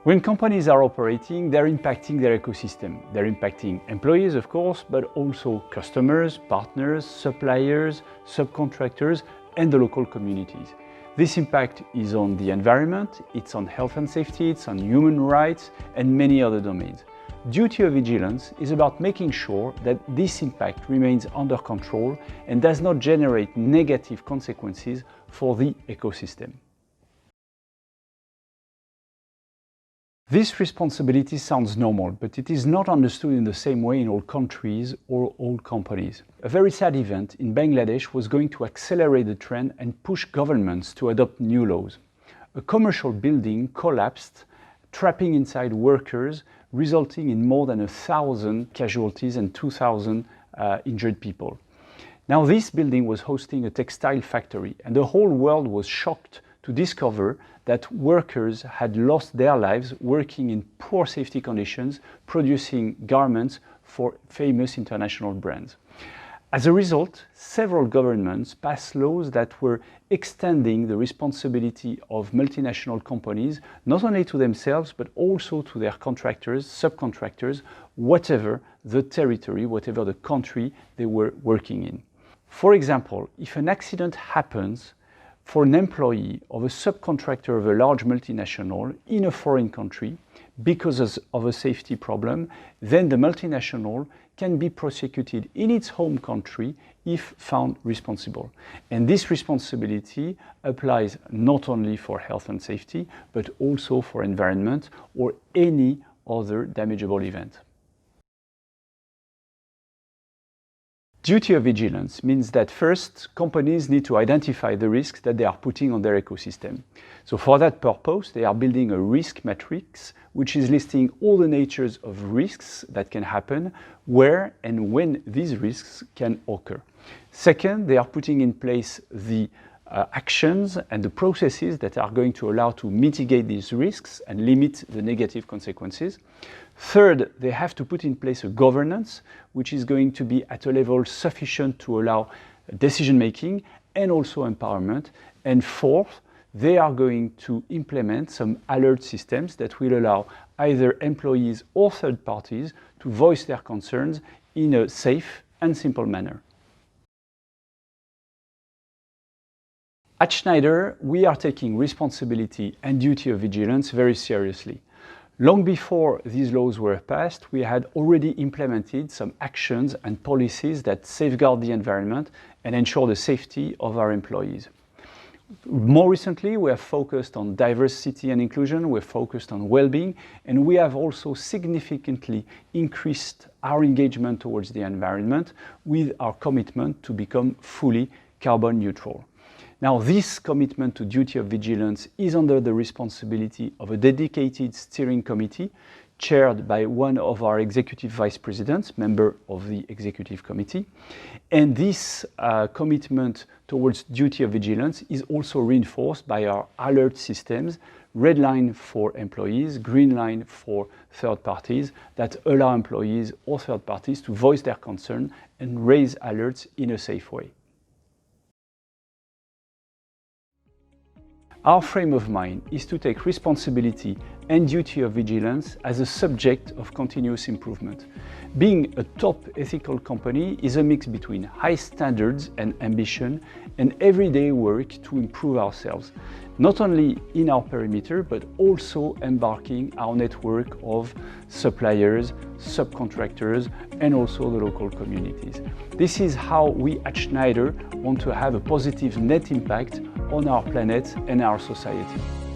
When companies are operating, they're impacting their ecosystem. They're impacting employees, of course, but also customers, partners, suppliers, subcontractors, and the local communities. This impact is on the environment, it's on health and safety, it's on human rights, and many other domains. Duty of vigilance is about making sure that this impact remains under control and does not generate negative consequences for the ecosystem. This responsibility sounds normal, but it is not understood in the same way in all countries or all companies. A very sad event in Bangladesh was going to accelerate the trend and push governments to adopt new laws. A commercial building collapsed, trapping inside workers, resulting in more than 1,000 casualties and 2,000 injured people. Now, this building was hosting a textile factory, and the whole world was shocked to discover that workers had lost their lives working in poor safety conditions, producing garments for famous international brands. As a result, several governments passed laws that were extending the responsibility of multinational companies, not only to themselves, but also to their contractors, subcontractors, whatever the territory, whatever the country they were working in. For example, if an accident happens for an employee of a subcontractor of a large multinational in a foreign country because of a safety problem, then the multinational can be prosecuted in its home country if found responsible. And this responsibility applies not only for health and safety, but also for environment or any other damageable event. Duty of vigilance means that first, companies need to identify the risks that they are putting on their ecosystem. So for that purpose, they are building a risk matrix, which is listing all the natures of risks that can happen, where and when these risks can occur. Second, they are putting in place the actions and the processes that are going to allow to mitigate these risks and limit the negative consequences. Third, they have to put in place a governance which is going to be at a level sufficient to allow decision-making and also empowerment. And fourth, they are going to implement some alert systems that will allow either employees or third parties to voice their concerns in a safe and simple manner. At Schneider, we are taking responsibility and duty of vigilance very seriously. Long before these laws were passed, we had already implemented some actions and policies that safeguard the environment and ensure the safety of our employees. More recently, we have focused on diversity and inclusion, we're focused on well-being, and we have also significantly increased our engagement towards the environment with our commitment to become fully carbon neutral. Now, this commitment to duty of vigilance is under the responsibility of a dedicated steering committee chaired by one of our executive vice presidents, member of the executive committee. And this commitment towards duty of vigilance is also reinforced by our alert systems, red line for employees, green line for third parties, that allow employees or third parties to voice their concern and raise alerts in a safe way. Our frame of mind is to take responsibility and duty of vigilance as a subject of continuous improvement. Being a top ethical company is a mix between high standards and ambition and everyday work to improve ourselves, not only in our perimeter, but also embarking our network of suppliers, subcontractors, and also the local communities. This is how we at Schneider want to have a positive net impact on our planet and our society.